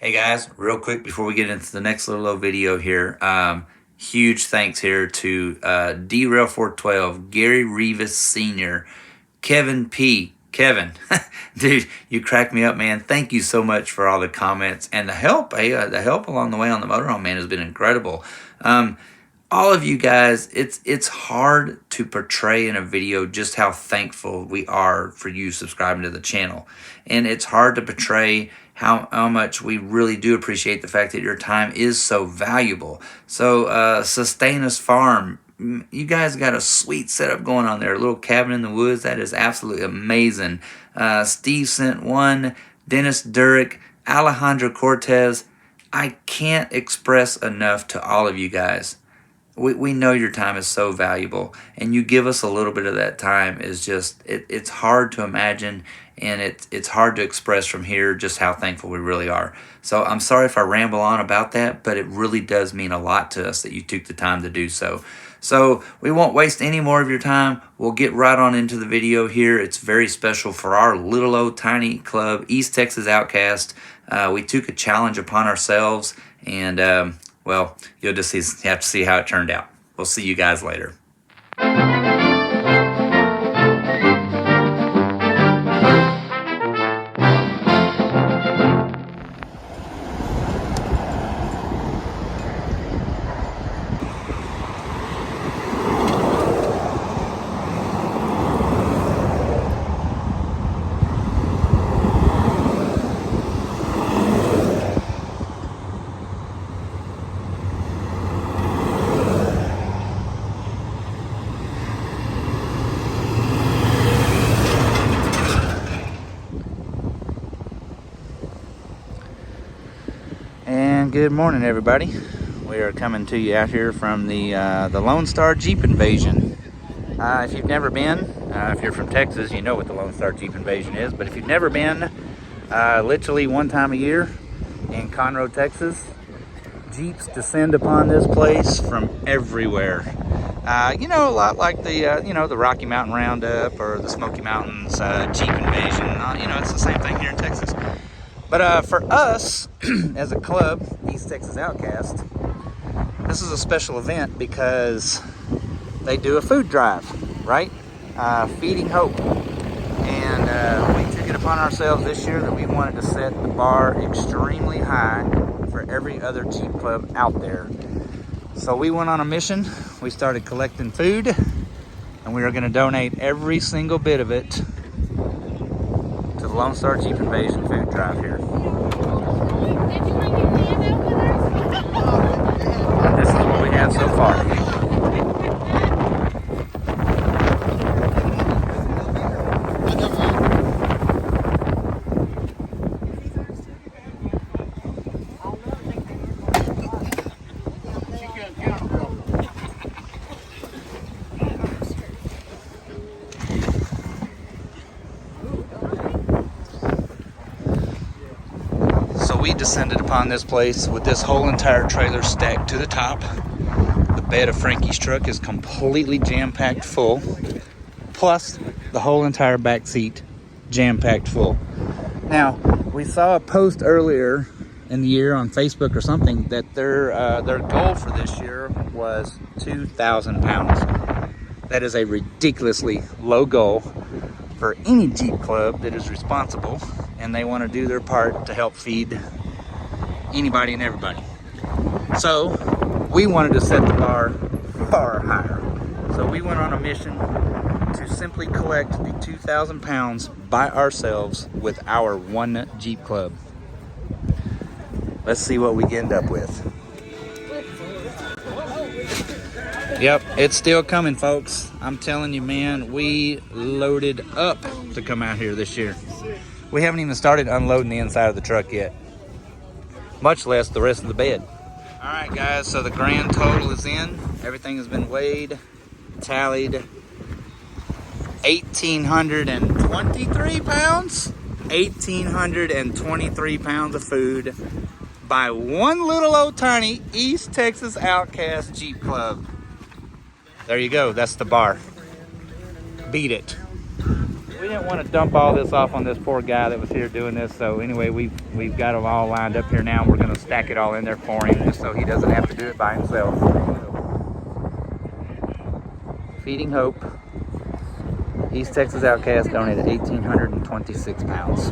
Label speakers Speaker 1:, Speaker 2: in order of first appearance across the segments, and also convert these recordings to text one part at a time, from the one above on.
Speaker 1: Hey guys, real quick before we get into the next little video here, huge thanks here to Derail412, Gary Rivas Sr., Kevin P. Kevin, dude, you cracked me up, man. Thank you so much for all the comments and the help. The help along the way on the motorhome, man, has been incredible. All of you guys, it's hard to portray in a video just how thankful we are for you subscribing to the channel. And it's hard to portray how much we really do appreciate the fact that your time is so valuable. So Sustain Us Farm, you guys got a sweet setup going on there. A little cabin in the woods. That is absolutely amazing. Steve sent one. Dennis Durick, Alejandro Cortez. I can't express enough to all of you guys. We know your time is so valuable, and you give us a little bit of that time is just, it's hard to imagine, and it's hard to express from here just how thankful we really are. So I'm sorry if I ramble on about that, but it really does mean a lot to us that you took the time to do so. So we won't waste any more of your time. We'll get right on into the video here. It's very special for our little old tiny club, East Texas Outcast. We took a challenge upon ourselves, and well, you'll just have to see how it turned out. We'll see you guys later. Good morning, everybody. We are coming to you out here from the Lone Star Jeep Invasion. If you've never been, if you're from Texas, you know what the Lone Star Jeep Invasion is. But if you've never been, literally one time a year in Conroe, Texas, Jeeps descend upon this place from everywhere. You know, a lot like the the Rocky Mountain Roundup or the Smoky Mountains Jeep Invasion. You know, it's the same thing here in Texas. But for us, as a club, East Texas Outcast, this is a special event because they do a food drive, right? Feeding Hope. And we took it upon ourselves this year that we wanted to set the bar extremely high for every other Jeep club out there. So we went on a mission. We started collecting food, and we are going to donate every single bit of it to the Lone Star Jeep Invasion food drive here. And this is what we have so far. We descended upon this place with this whole entire trailer stacked to the top. The bed of Frankie's truck is completely jam-packed full, plus the whole entire back seat jam-packed full. Now, we saw a post earlier in the year on Facebook or something that their goal for this year was 2,000 pounds. That is a ridiculously low goal for any Jeep club that is responsible, and they want to do their part to help feed anybody and everybody. So we wanted to set the bar far higher. So we went on a mission to simply collect the 2,000 pounds by ourselves with our one Jeep club. Let's see what we end up with. Yep, it's still coming, folks. I'm telling you, man, we loaded up to come out here this year. We haven't even started unloading the inside of the truck yet, much less the rest of the bed. All right, guys, so the grand total is in. Everything has been weighed, tallied. 1,823 pounds. 1,823 pounds of food by one little old tiny East Texas Outcast Jeep Club. There you go. That's the bar. Beat it. we didn't want to dump all this off on this poor guy that was here doing this. So anyway, we've got them all lined up here now. We're going to stack it all in there for him just so he doesn't have to do it by himself. Feeding Hope. East Texas Outcast donated 1,826 pounds.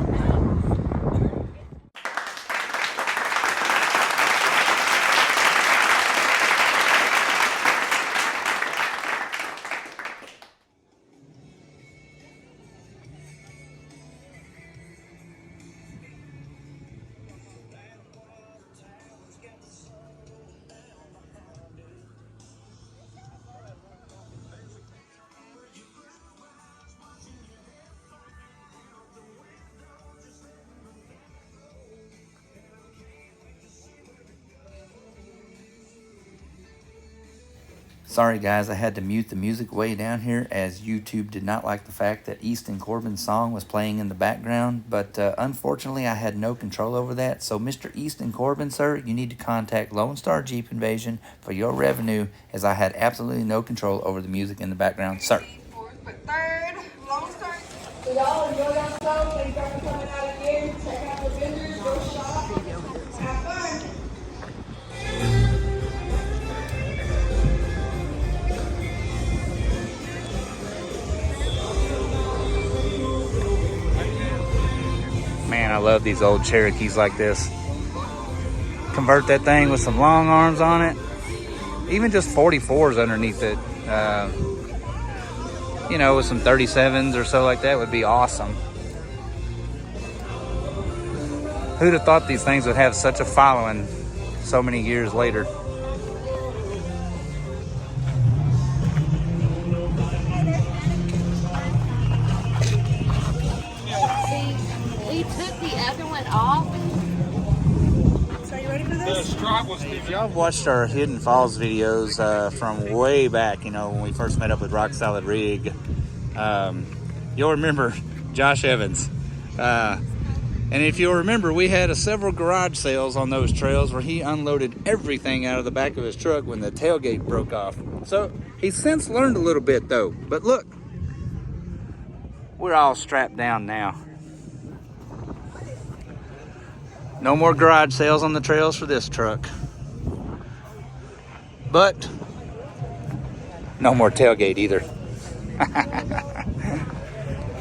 Speaker 1: Sorry guys, I had to mute the music way down here as YouTube did not like the fact that Easton Corbin's song was playing in the background, but unfortunately I had no control over that. So Mr. Easton Corbin, sir, you need to contact Lone Star Jeep Invasion for your revenue, as I had absolutely no control over the music in the background, sir.
Speaker 2: Third, Lone Star. So y'all enjoy yourselves. Thank y'all for coming out again. Check out the vendors, go shop, have fun.
Speaker 1: Man, I love these old Cherokees like this. Convert that thing with some long arms on it. Even just 44s underneath it. You know, with some 37s or so like that would be awesome. Who'd have thought these things would have such a following so many years later?
Speaker 3: He took the other one off.
Speaker 2: So you ready for this?
Speaker 1: If y'all have watched our Hidden Falls videos from way back, you know, when we first met up with Rock Solid Rig, you'll remember Josh Evans. And if you'll remember, we had several garage sales on those trails where he unloaded everything out of the back of his truck when the tailgate broke off. So he's since learned a little bit though. But look, we're all strapped down now. No more garage sales on the trails for this truck. But no more tailgate either.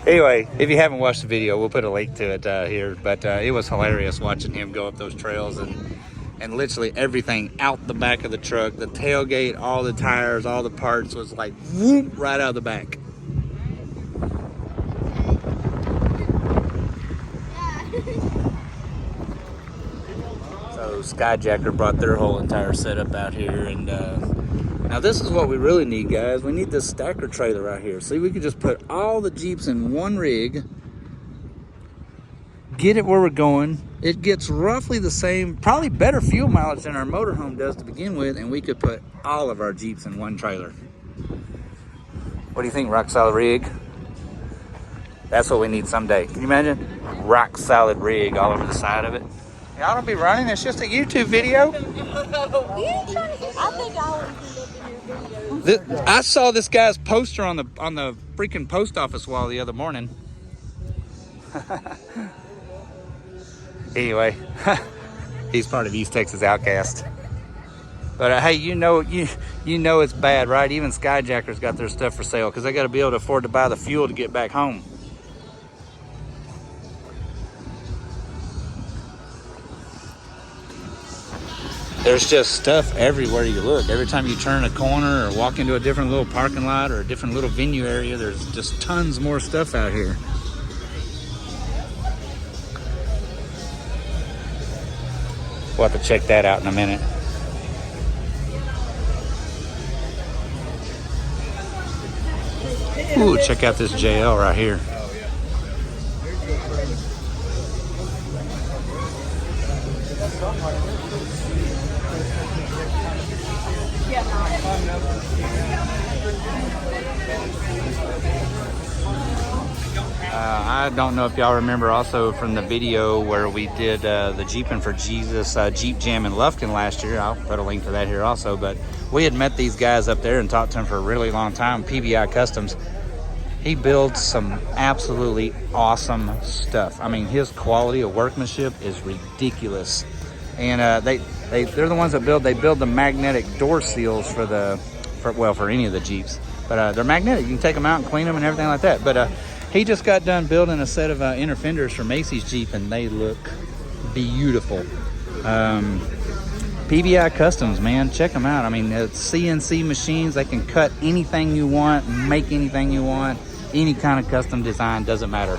Speaker 1: Anyway, if you haven't watched the video, we'll put a link to it here. But it was hilarious watching him go up those trails and literally everything out the back of the truck. The tailgate, all the tires, all the parts was like whoop, right out of the back. So Skyjacker brought their whole entire setup out here, and now this is what we really need, guys. We need this stacker trailer right here. See, we could just put all the Jeeps in one rig, get it where we're going. It gets roughly the same, probably better fuel mileage than our motorhome does to begin with, and we could put all of our Jeeps in one trailer. What do you think, Rock Solid Rig? That's what we need someday. Can you imagine? Rock Solid Rig all over the side of it. Y'all don't be running. It's just a YouTube video.
Speaker 3: I think I would be looking
Speaker 1: I saw this guy's poster on the freaking post office wall the other morning. Anyway, he's part of East Texas Outcast. But hey, you know it's bad, right? Even Skyjackers got their stuff for sale because they got to be able to afford to buy the fuel to get back home. There's just stuff everywhere you look. Every time you turn a corner or walk into a different little parking lot or a different little venue area, there's just tons more stuff out here. We'll have to check that out in a minute. Ooh, check out this JL right here. I don't know if y'all remember also from the video where we did the Jeepin' for Jesus Jeep Jam in Lufkin last year. I'll put a link to that here also. But we had met these guys up there and talked to them for a really long time, PJI Customs.
Speaker 4: He builds some absolutely awesome stuff. I mean, his quality of workmanship is ridiculous. And they're the ones that build the magnetic door seals for any of the Jeeps. But they're magnetic. You can take them out and clean them and everything like that. But he just got done building a set of inner fenders for Macy's Jeep, and they look beautiful. PJI Customs, man, check them out. I mean, it's CNC machines. They can cut anything you want, make anything you want, any kind of custom design, doesn't matter.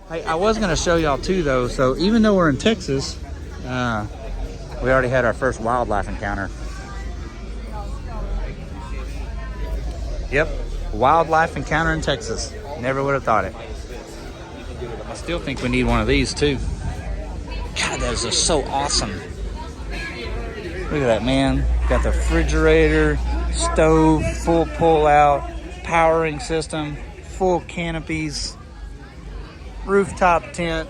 Speaker 4: Hey, I was going to show y'all too, though. So even though we're in Texas, we already had our first wildlife encounter. Yep, wildlife encounter in Texas. Never would have thought it. I still think we need one of these too. God, those are so awesome. Look at that, man. Got the refrigerator, stove, full pull out, powering system, full canopies, rooftop tent.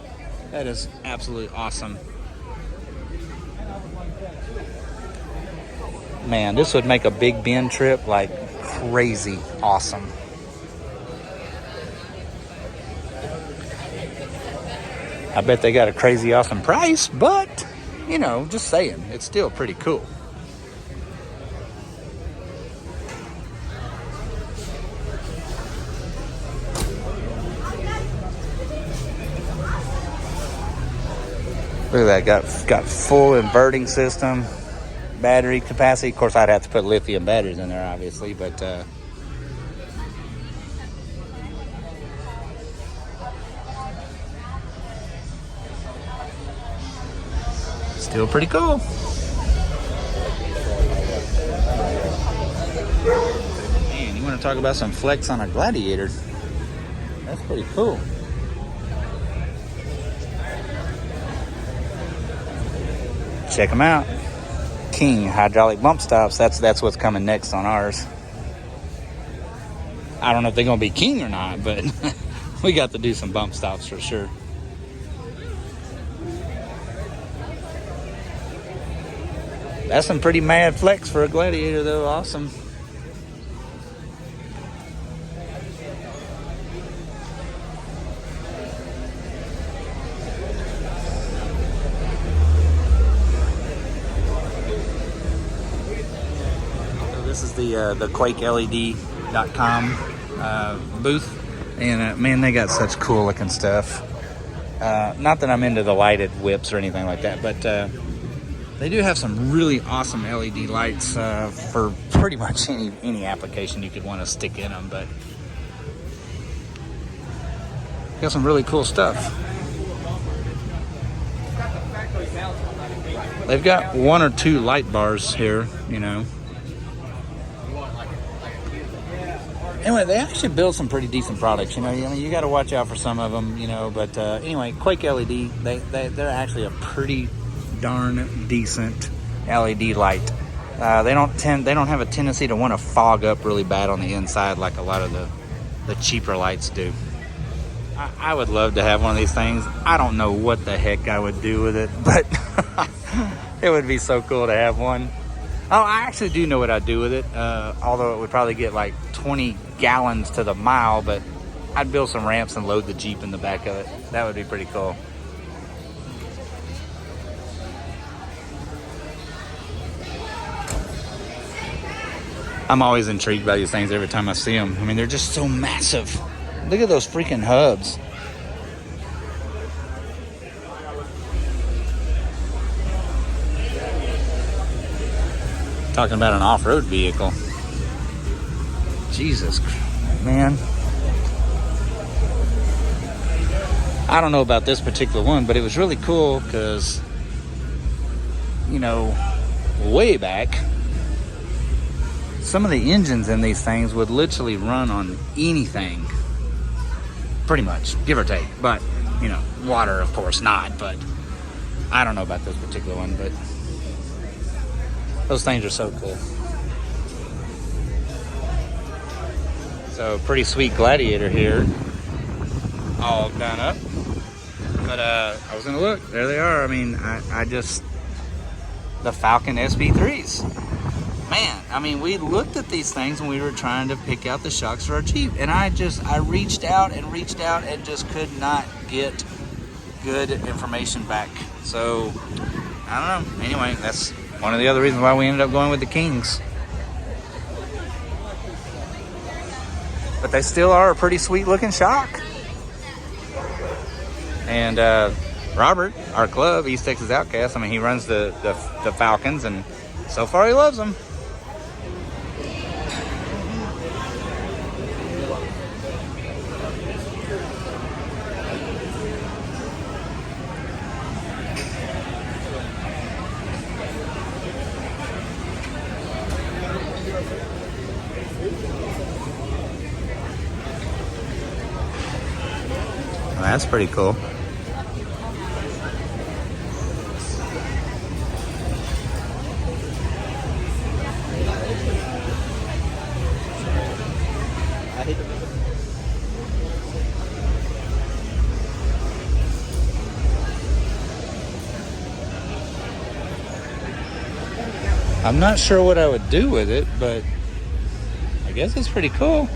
Speaker 4: That is absolutely awesome. Man, this would make a Big Bend trip like crazy awesome. I bet they got a crazy awesome price, but, you know, just saying, it's still pretty cool. Look at that, got full inverting system, battery capacity. Of course, I'd have to put lithium batteries in there, obviously, but still pretty cool. Man, you want to talk about some flex on a Gladiator? That's pretty cool. Check them out. King hydraulic bump stops. That's what's coming next on ours. I don't know if they're going to be King or not, but we got to do some bump stops for sure. That's some pretty mad flex for a Gladiator, though. Awesome. So this is the QuakeLED.com booth, and man, they got such cool looking stuff. Not that I'm into the lighted whips or anything like that, but they do have some really awesome LED lights for pretty much any application you could want to stick in them, but got some really cool stuff. They've got one or two light bars here, you know. Anyway, they actually build some pretty decent products, you know. I mean, you got to watch out for some of them, you know. But anyway, Quake LED, they're actually a pretty darn decent LED light. They don't have a tendency to want to fog up really bad on the inside like a lot of the cheaper lights do. I would love to have one of these things. I don't know what the heck I would do with it, but it would be so cool to have one. Oh, I actually do know what I'd do with it, although it would probably get like 20 gallons to the mile, but I'd build some ramps and load the Jeep in the back of it. That would be pretty cool. I'm always intrigued by these things every time I see them. I mean, they're just so massive. Look at those freaking hubs. Talking about an off-road vehicle. Jesus, man. I don't know about this particular one, but it was really cool because, you know, way back, some of the engines in these things would literally run on anything. Pretty much, give or take. But, you know, water, of course, not. But I don't know about this particular one, but those things are so cool. So, pretty sweet Gladiator here. All done up. But I was going to look. There they are. I mean, I just... the Falcon SB3s. Man, I mean, we looked at these things when we were trying to pick out the shocks for our Jeep, and I reached out and just could not get good information back. So, I don't know. Anyway, that's one of the other reasons why we ended up going with the Kings. But they still are a pretty sweet looking shock. And Robert, our club, East Texas Outcast, I mean, he runs the Falcons, and so far he loves them. Well, that's pretty cool. I'm not sure what I would do with it, but I guess it's pretty cool.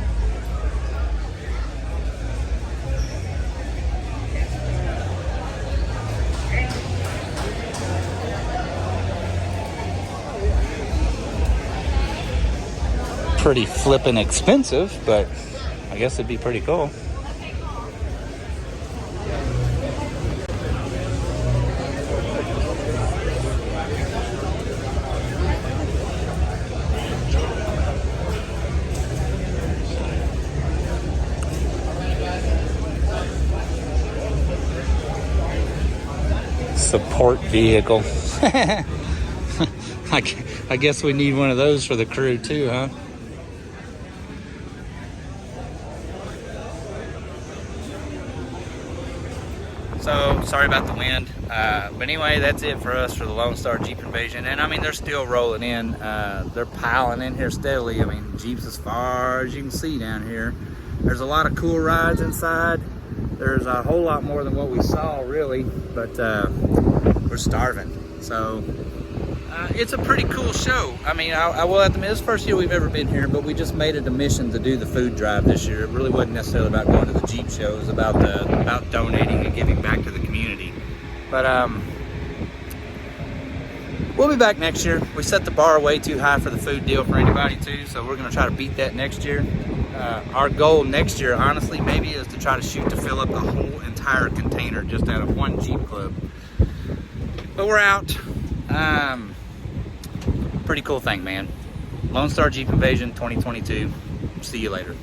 Speaker 4: Pretty flippin' expensive, but I guess it'd be pretty cool. Support vehicle. I guess we need one of those for the crew too, huh? So, sorry about the wind. But anyway, that's it for us for the Lone Star Jeep Invasion. And I mean, they're still rolling in. They're piling in here steadily. I mean, Jeeps as far as you can see down here. There's a lot of cool rides inside. There's a whole lot more than what we saw, really. But we're starving. So, it's a pretty cool show. I mean, I will admit, it's the first year we've ever been here, but we just made it a mission to do the food drive this year. It really wasn't necessarily about going to the Jeep show. It was about donating and giving back to the community. But we'll be back next year. We set the bar way too high for the food deal for anybody too, so we're going to try to beat that next year. Our goal next year, honestly, maybe is to try to shoot to fill up the whole entire container just out of one Jeep club. But we're out. Pretty cool thing, man. Lone Star Jeep Invasion 2022. See you later.